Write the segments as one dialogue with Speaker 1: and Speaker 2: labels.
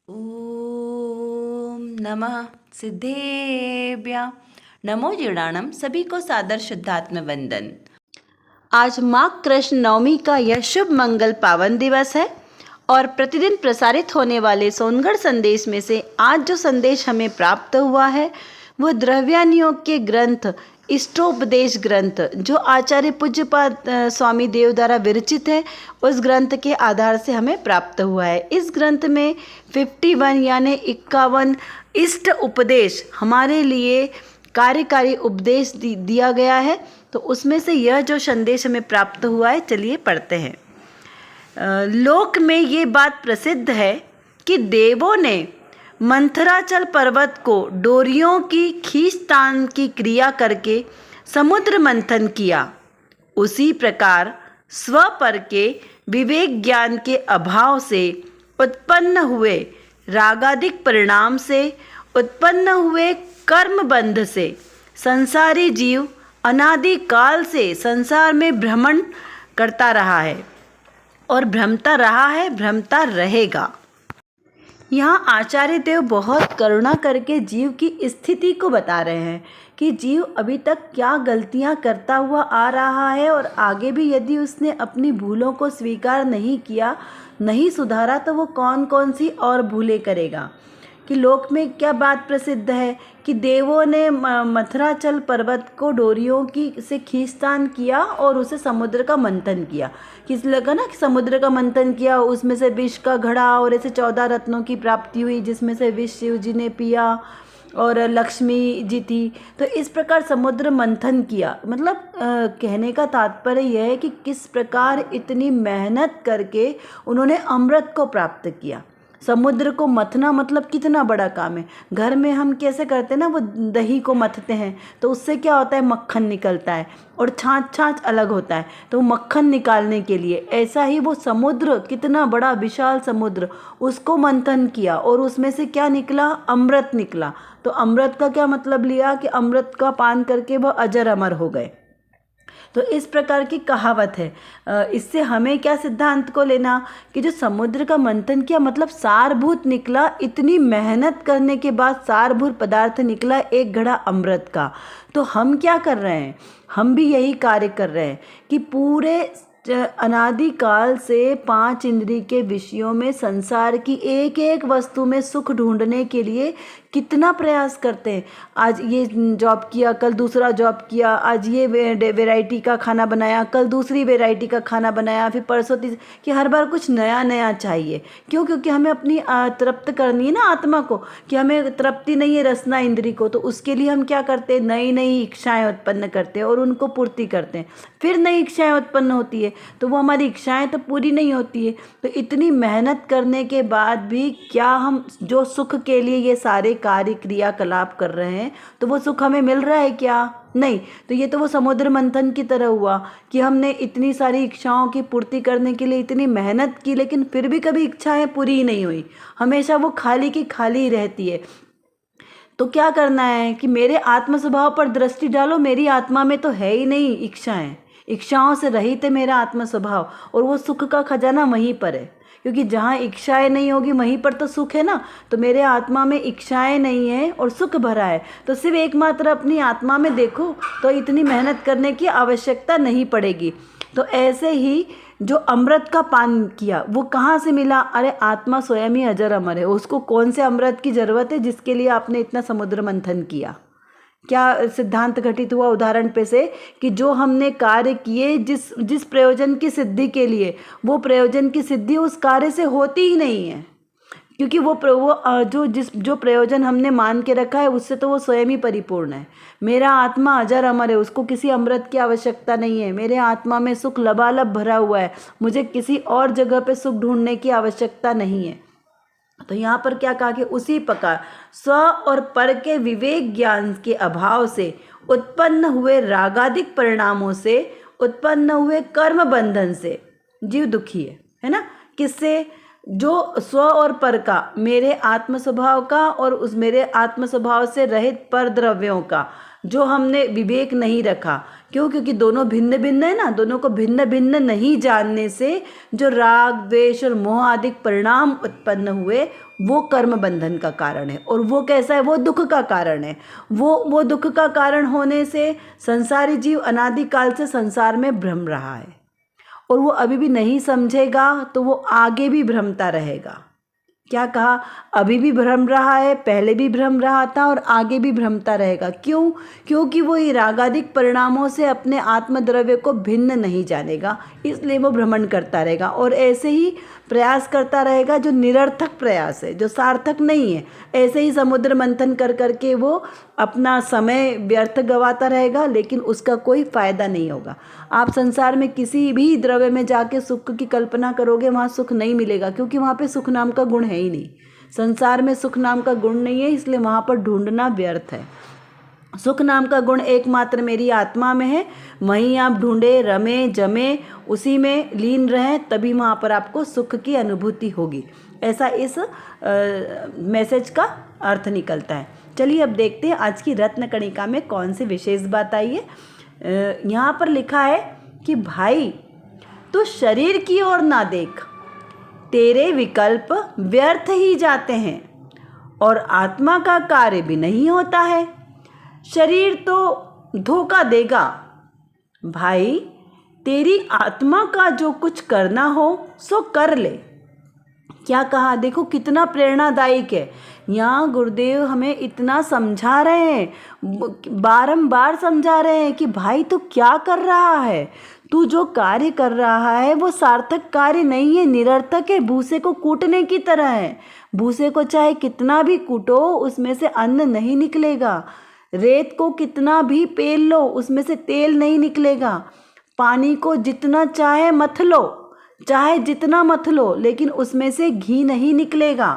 Speaker 1: ओम नमः सिद्धेभ्य नमो जीर्णाणम। सभी को सादर शुद्धात्म वंदन। आज माघ कृष्ण नवमी का यह शुभ मंगल पावन दिवस है और प्रतिदिन प्रसारित होने वाले सोनगढ़ संदेश में से आज जो संदेश हमें प्राप्त हुआ है वह द्रव्यानुयोग के ग्रंथ इष्टोपदेश ग्रंथ जो आचार्य पूज्यपाद स्वामी देव द्वारा विरचित है उस ग्रंथ के आधार से हमें प्राप्त हुआ है। इस ग्रंथ में 51 यानी 51 इष्ट उपदेश हमारे लिए कार्यकारी उपदेश दिया गया है। तो उसमें से यह जो संदेश हमें प्राप्त हुआ है, चलिए पढ़ते हैं। लोक में ये बात प्रसिद्ध है कि देवों ने मंथराचल पर्वत को डोरियों की खींचतान की क्रिया करके समुद्र मंथन किया। उसी प्रकार स्वपर के विवेक ज्ञान के अभाव से उत्पन्न हुए रागादिक परिणाम से उत्पन्न हुए कर्म बंध से संसारी जीव अनादि काल से संसार में भ्रमण करता रहा है और भ्रमता रहा है, भ्रमता रहेगा। यहाँ आचार्य देव बहुत करुणा करके जीव की स्थिति को बता रहे हैं कि जीव अभी तक क्या गलतियाँ करता हुआ आ रहा है और आगे भी यदि उसने अपनी भूलों को स्वीकार नहीं किया, नहीं सुधारा, तो वो कौन कौन सी और भूलें करेगा। कि लोक में क्या बात प्रसिद्ध है कि देवों ने मथुराचल पर्वत को डोरियों की से खींचतान किया और उसे समुद्र का मंथन किया। किस लगा ना कि समुद्र का मंथन किया, उसमें से विष का घड़ा और ऐसे 14 रत्नों की प्राप्ति हुई जिसमें से विष शिव जी ने पिया और लक्ष्मी जी थी। तो इस प्रकार समुद्र मंथन किया। मतलब कहने का तात्पर्य यह है कि किस प्रकार इतनी मेहनत करके उन्होंने अमृत को प्राप्त किया। समुद्र को मथना मतलब कितना बड़ा काम है। घर में हम कैसे करते हैं ना, वो दही को मथते हैं तो उससे क्या होता है, मक्खन निकलता है और छाछ अलग होता है, तो मक्खन निकालने के लिए ऐसा ही वो समुद्र, कितना बड़ा विशाल समुद्र, उसको मंथन किया और उसमें से क्या निकला, अमृत निकला। तो अमृत का क्या मतलब लिया कि अमृत का पान करके वह अजर अमर हो गए। तो इस प्रकार की कहावत है। इससे हमें क्या सिद्धांत को लेना कि जो समुद्र का मंथन किया मतलब सारभूत निकला। इतनी मेहनत करने के बाद सारभूत पदार्थ निकला, एक घड़ा अमृत का। तो हम क्या कर रहे हैं, हम भी यही कार्य कर रहे हैं कि पूरे अनादिकाल से 5 इंद्रिय के विषयों में संसार की एक एक वस्तु में सुख ढूंढने के लिए कितना प्रयास करते हैं। आज ये जॉब किया, कल दूसरा जॉब किया, आज ये वैरायटी का खाना बनाया, कल दूसरी वैरायटी का खाना बनाया, फिर परसों कि हर बार कुछ नया नया चाहिए। क्यों? क्योंकि हमें अपनी तृप्त करनी है ना आत्मा को, कि हमें तृप्ति नहीं है रसना इंद्री को। तो उसके लिए हम क्या करते हैं, नई नई इच्छाएं उत्पन्न करते हैं और उनको पूर्ति करते हैं। फिर नई इच्छाएं उत्पन्न होती है तो वो हमारी इच्छाएं तो पूरी नहीं होती है। तो इतनी मेहनत करने के बाद भी क्या हम जो सुख के लिए ये सारे कार्य क्रियाकलाप कर रहे हैं तो वो सुख हमें मिल रहा है क्या? नहीं। तो ये तो वो समुद्र मंथन की तरह हुआ कि हमने इतनी सारी इच्छाओं की पूर्ति करने के लिए इतनी मेहनत की, लेकिन फिर भी कभी इच्छाएं पूरी ही नहीं हुई। हमेशा वो खाली की खाली रहती है। तो क्या करना है कि मेरे आत्म स्वभाव पर दृष्टि डालो। मेरी आत्मा में तो है ही नहीं इच्छाएं, इच्छाओं से रहित है मेरा आत्म स्वभाव, और वो सुख का खजाना वहीं पर है। क्योंकि जहाँ इच्छाएं नहीं होगी वहीं पर तो सुख है ना। तो मेरे आत्मा में इच्छाएं नहीं है और सुख भरा है। तो सिर्फ एकमात्र अपनी आत्मा में देखो तो इतनी मेहनत करने की आवश्यकता नहीं पड़ेगी। तो ऐसे ही जो अमृत का पान किया वो कहाँ से मिला? अरे आत्मा स्वयं ही अजर अमर है, उसको कौन से अमृत की जरूरत है जिसके लिए आपने इतना समुद्र मंथन किया? क्या सिद्धांत घटित हुआ उदाहरण पे से कि जो हमने कार्य किए जिस प्रयोजन की सिद्धि के लिए, वो प्रयोजन की सिद्धि उस कार्य से होती ही नहीं है। क्योंकि वो जो प्रयोजन हमने मान के रखा है उससे तो वो स्वयं ही परिपूर्ण है। मेरा आत्मा अजर अमर है, उसको किसी अमृत की आवश्यकता नहीं है। मेरे आत्मा में सुख लबालब भरा हुआ है, मुझे किसी और जगह पे सुख ढूंढने की आवश्यकता नहीं है। तो यहाँ पर क्या कहा कि उसी प्रकार स्व और पर के विवेक ज्ञान के अभाव से उत्पन्न हुए रागादिक परिणामों से उत्पन्न हुए कर्म बंधन से जीव दुखी है ना। किससे? जो स्व और पर का, मेरे आत्म स्वभाव का और उस मेरे आत्म स्वभाव से रहित पर द्रव्यों का जो हमने विवेक नहीं रखा क्यों? क्योंकि दोनों भिन्न भिन्न है ना, दोनों को भिन्न भिन्न नहीं जानने से जो राग द्वेष और मोह आदि परिणाम उत्पन्न हुए वो कर्म बंधन का कारण है। और वो कैसा है? वो दुख का कारण है। वो दुख का कारण होने से संसारी जीव अनादिकाल से संसार में भ्रम रहा है, और वो अभी भी नहीं समझेगा तो वो आगे भी भ्रमता रहेगा। क्या कहा? अभी भी भ्रम रहा है, पहले भी भ्रम रहा था और आगे भी भ्रमता रहेगा। क्यों? क्योंकि वो ये रागादिक परिणामों से अपने आत्मद्रव्य को भिन्न नहीं जानेगा, इसलिए वो भ्रमण करता रहेगा और ऐसे ही प्रयास करता रहेगा जो निरर्थक प्रयास है, जो सार्थक नहीं है। ऐसे ही समुद्र मंथन कर करके वो अपना समय व्यर्थ गवाता रहेगा, लेकिन उसका कोई फायदा नहीं होगा। आप संसार में किसी भी द्रव्य में जाके सुख की कल्पना करोगे, वहाँ सुख नहीं मिलेगा, क्योंकि वहाँ पे सुख नाम का गुण है ही नहीं। संसार में सुख नाम का गुण नहीं है, इसलिए वहाँ पर ढूंढना व्यर्थ है। सुख नाम का गुण एकमात्र मेरी आत्मा में है, वहीं आप ढूंढे, रमे, जमे, उसी में लीन रहें, तभी वहाँ पर आपको सुख की अनुभूति होगी। ऐसा इस मैसेज का अर्थ निकलता है। चलिए अब देखते हैं आज की रत्न कणिका में कौन सी विशेष बात आई है। यहाँ पर लिखा है कि भाई तू शरीर की ओर ना देख, तेरे विकल्प व्यर्थ ही जाते हैं और आत्मा का कार्य भी नहीं होता है। शरीर तो धोखा देगा, भाई तेरी आत्मा का जो कुछ करना हो सो कर ले। क्या कहा? देखो कितना प्रेरणादायक है। यहाँ गुरुदेव हमें इतना समझा रहे हैं, बारंबार समझा रहे हैं कि भाई तू क्या कर रहा है, तू जो कार्य कर रहा है वो सार्थक कार्य नहीं है, निरर्थक है, भूसे को कूटने की तरह है। भूसे को चाहे कितना भी कूटो उसमें से अन्न नहीं निकलेगा, रेत को कितना भी पेल लो उसमें से तेल नहीं निकलेगा, पानी को जितना चाहे मथ लो, चाहे जितना मथ लो, लेकिन उसमें से घी नहीं निकलेगा।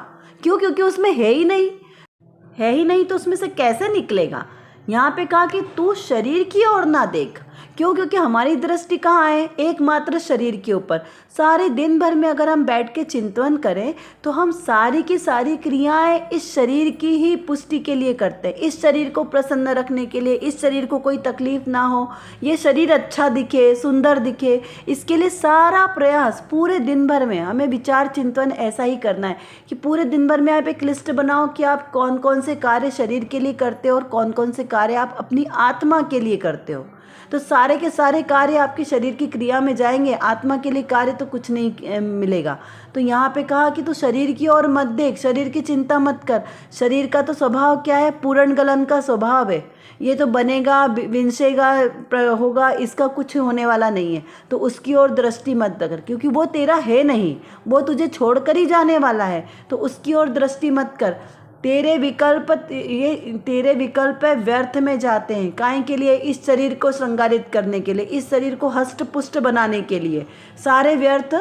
Speaker 1: क्यों? क्योंकि उसमें है ही नहीं, तो उसमें से कैसे निकलेगा? यहाँ पे कहा कि तू शरीर की ओर ना देख। क्यों? क्योंकि हमारी दृष्टि कहाँ है? एकमात्र शरीर के ऊपर। सारे दिन भर में अगर हम बैठ के चिंतन करें तो हम सारी की सारी क्रियाएं इस शरीर की ही पुष्टि के लिए करते हैं, इस शरीर को प्रसन्न रखने के लिए, इस शरीर को कोई तकलीफ ना हो, ये शरीर अच्छा दिखे, सुंदर दिखे, इसके लिए सारा प्रयास पूरे दिन भर में हमें विचार चिंतन ऐसा ही करना है कि पूरे दिन भर में आप एक लिस्ट बनाओ कि आप कौन कौन से कार्य शरीर के लिए करते हो और कौन कौन से कार्य आप अपनी आत्मा के लिए करते हो। तो सारे के सारे कार्य आपके शरीर की क्रिया में जाएंगे, आत्मा के लिए कार्य तो कुछ नहीं मिलेगा। तो यहाँ पे कहा कि तू शरीर की ओर मत देख, शरीर की चिंता मत कर। शरीर का तो स्वभाव क्या है? पूर्ण गलन का स्वभाव है, ये तो बनेगा, विंशेगा, होगा, इसका कुछ होने वाला नहीं है। तो उसकी ओर दृष्टि मत कर, क्योंकि वो तेरा है नहीं, वो तुझे छोड़कर ही जाने वाला है। तो उसकी ओर दृष्टि मत कर। तेरे विकल्प व्यर्थ में जाते हैं। काहे के लिए? इस शरीर को श्रृंगारित करने के लिए, इस शरीर को हष्ट पुष्ट बनाने के लिए सारे व्यर्थ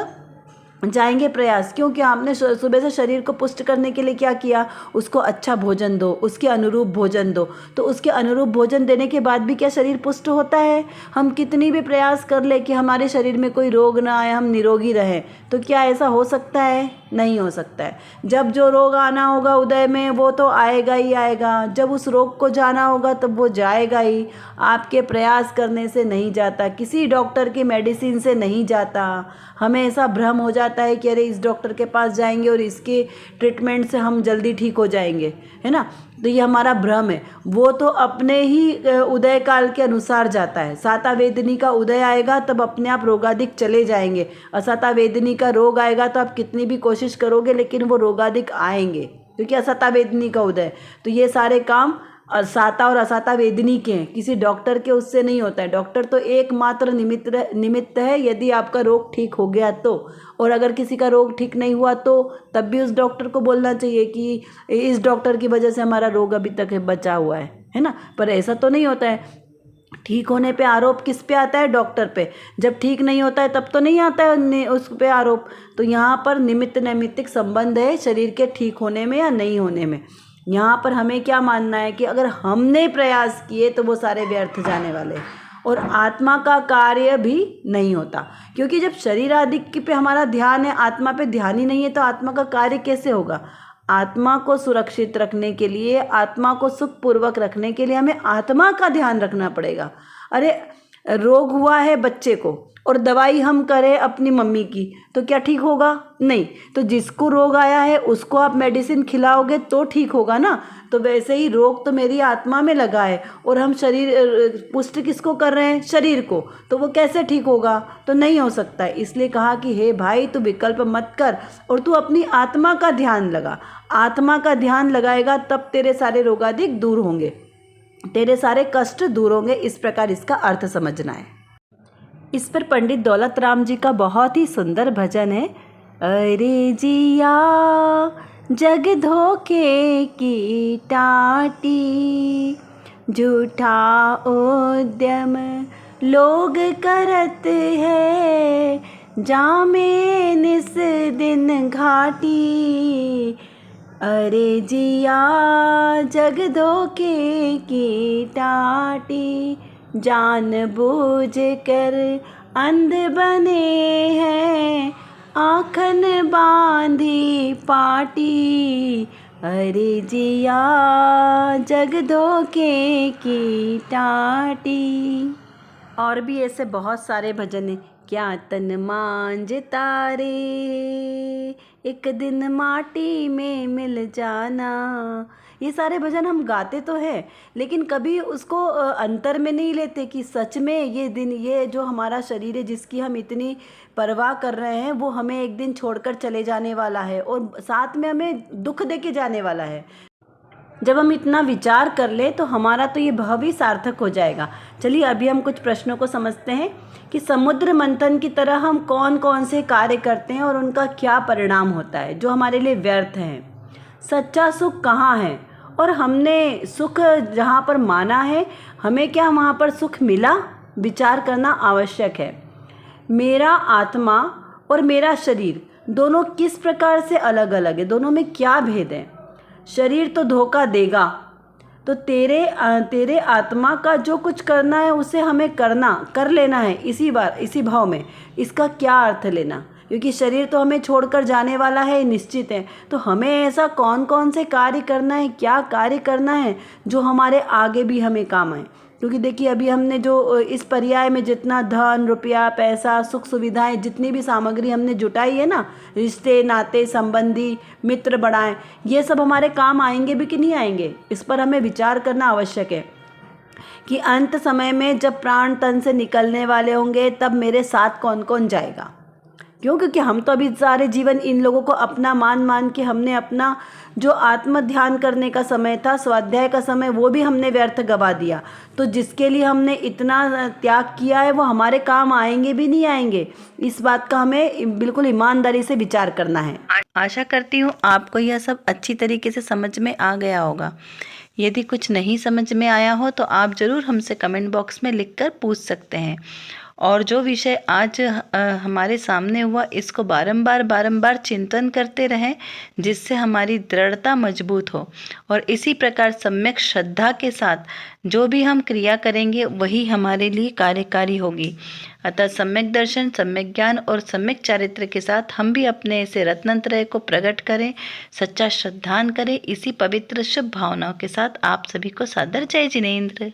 Speaker 1: जाएंगे प्रयास। क्योंकि आपने सुबह से शरीर को पुष्ट करने के लिए क्या किया? उसको अच्छा भोजन दो, उसके अनुरूप भोजन दो। तो उसके अनुरूप भोजन देने के बाद भी क्या शरीर पुष्ट होता है? हम कितनी भी प्रयास कर ले कि हमारे शरीर में कोई रोग ना आए, हम निरोगी रहें, तो क्या ऐसा हो सकता है? नहीं हो सकता है। जब जो रोग आना होगा उदय में वो तो आएगा ही आएगा, जब उस रोग को जाना होगा तब वो जाएगा ही। आपके प्रयास करने से नहीं जाता, किसी डॉक्टर की मेडिसिन से नहीं जाता। हमें ऐसा भ्रम हो जाता है कि अरे इस डॉक्टर के पास जाएंगे और इसके ट्रीटमेंट से हम जल्दी ठीक हो जाएंगे, है ना। तो ये हमारा भ्रम है। वो तो अपने ही उदय काल के अनुसार जाता है। साता वेदनी का उदय आएगा तब अपने आप रोगादिक चले जाएंगे। असाता वेदनी का रोग आएगा तो आप कितनी भी कोशिश करोगे लेकिन वो रोगादिक आएंगे, क्योंकि असाता वेदनी का उदय। तो ये सारे काम साता और असाता वेदनी के हैं, किसी डॉक्टर के उससे नहीं होता है। डॉक्टर तो एकमात्र निमित्त है, यदि आपका रोग ठीक हो गया तो। और अगर किसी का रोग ठीक नहीं हुआ तो तब भी उस डॉक्टर को बोलना चाहिए कि इस डॉक्टर की वजह से हमारा रोग अभी तक बचा हुआ है ना। पर ऐसा तो नहीं होता है। ठीक होने पे आरोप किस पे आता है? डॉक्टर पे। जब ठीक नहीं होता है तब तो नहीं आता है उस पे आरोप। तो यहाँ पर निमित्त नैमित्तिक संबंध है शरीर के ठीक होने में या नहीं होने में। यहाँ पर हमें क्या मानना है कि अगर हमने प्रयास किए तो वो सारे व्यर्थ जाने वाले, और आत्मा का कार्य भी नहीं होता। क्योंकि जब शरीर आदि पे हमारा ध्यान है, आत्मा पे ध्यान ही नहीं है, तो आत्मा का कार्य कैसे होगा? आत्मा को सुरक्षित रखने के लिए, आत्मा को सुखपूर्वक रखने के लिए हमें आत्मा का ध्यान रखना पड़ेगा। अरे रोग हुआ है बच्चे को और दवाई हम करें अपनी मम्मी की, तो क्या ठीक होगा? नहीं। तो जिसको रोग आया है उसको आप मेडिसिन खिलाओगे तो ठीक होगा ना। तो वैसे ही रोग तो मेरी आत्मा में लगा है और हम शरीर पुष्ट किसको कर रहे हैं? शरीर को। तो वो कैसे ठीक होगा? तो नहीं हो सकता है। इसलिए कहा कि हे भाई, तू विकल्प मत कर और तू अपनी आत्मा का ध्यान लगा। आत्मा का ध्यान लगाएगा तब तेरे सारे रोगादिक दूर होंगे, तेरे सारे कष्ट दूर होंगे। इस प्रकार इसका अर्थ समझना है। इस पर पंडित दौलत राम जी का बहुत ही सुंदर भजन है। अरे जिया जग धोखे की टाटी, झूठा उद्यम लोग करत है, जामे निस दिन घाटी। अरे जिया जग धोखे की टाटी, जान बूझ कर अंध बने हैं, आँखन बांधी पाटी। अरे जिया जग धोखे की टाटी। और भी ऐसे बहुत सारे भजन हैं। क्या तन मांझ तारे, एक दिन माटी में मिल जाना। ये सारे भजन हम गाते तो हैं, लेकिन कभी उसको अंतर में नहीं लेते कि सच में ये दिन, ये जो हमारा शरीर है जिसकी हम इतनी परवाह कर रहे हैं, वो हमें एक दिन छोड़कर चले जाने वाला है और साथ में हमें दुख दे के जाने वाला है। जब हम इतना विचार कर ले तो हमारा तो ये भाव ही सार्थक हो जाएगा। चलिए अभी हम कुछ प्रश्नों को समझते हैं कि समुद्र मंथन की तरह हम कौन कौन से कार्य करते हैं और उनका क्या परिणाम होता है जो हमारे लिए व्यर्थ हैं। सच्चा सुख कहाँ है और हमने सुख जहाँ पर माना है, हमें क्या वहाँ पर सुख मिला? विचार करना आवश्यक है। मेरा आत्मा और मेरा शरीर दोनों किस प्रकार से अलग अलग है, दोनों में क्या भेद है? शरीर तो धोखा देगा, तो तेरे आत्मा का जो कुछ करना है उसे हमें कर लेना है इसी भाव में। इसका क्या अर्थ लेना, क्योंकि शरीर तो हमें छोड़कर जाने वाला है, निश्चित है। तो हमें ऐसा कौन कौन से कार्य करना है, क्या कार्य करना है जो हमारे आगे भी हमें काम आए। क्योंकि देखिए अभी हमने जो इस पर्याय में जितना धन रुपया पैसा सुख सुविधाएं जितनी भी सामग्री हमने जुटाई है ना, रिश्ते नाते संबंधी मित्र बढ़ाएं, ये सब हमारे काम आएंगे भी कि नहीं आएंगे, इस पर हमें विचार करना आवश्यक है कि अंत समय में जब प्राण तन से निकलने वाले होंगे तब मेरे साथ कौन कौन जाएगा। क्यों? क्योंकि हम तो अभी सारे जीवन इन लोगों को अपना मान के हमने अपना जो आत्म ध्यान करने का समय था, स्वाध्याय का समय, वो भी हमने व्यर्थ गवा दिया। तो जिसके लिए हमने इतना त्याग किया है वो हमारे काम आएंगे भी नहीं आएंगे, इस बात का हमें बिल्कुल ईमानदारी से विचार करना है। आशा करती हूँ आपको यह सब अच्छी तरीके से समझ में आ गया होगा। यदि कुछ नहीं समझ में आया हो तो आप ज़रूर हमसे कमेंट बॉक्स में लिखकर पूछ सकते हैं। और जो विषय आज हमारे सामने हुआ, इसको बारंबार चिंतन करते रहें, जिससे हमारी दृढ़ता मजबूत हो। और इसी प्रकार सम्यक श्रद्धा के साथ जो भी हम क्रिया करेंगे वही हमारे लिए कार्यकारी होगी। अतः सम्यक दर्शन, सम्यक ज्ञान और सम्यक चारित्र के साथ हम भी अपने ऐसे रत्नत्रय को प्रकट करें, सच्चा श्रद्धान करें। इसी पवित्र शुभ भावनाओं के साथ आप सभी को सादर जय जिनेंद्र।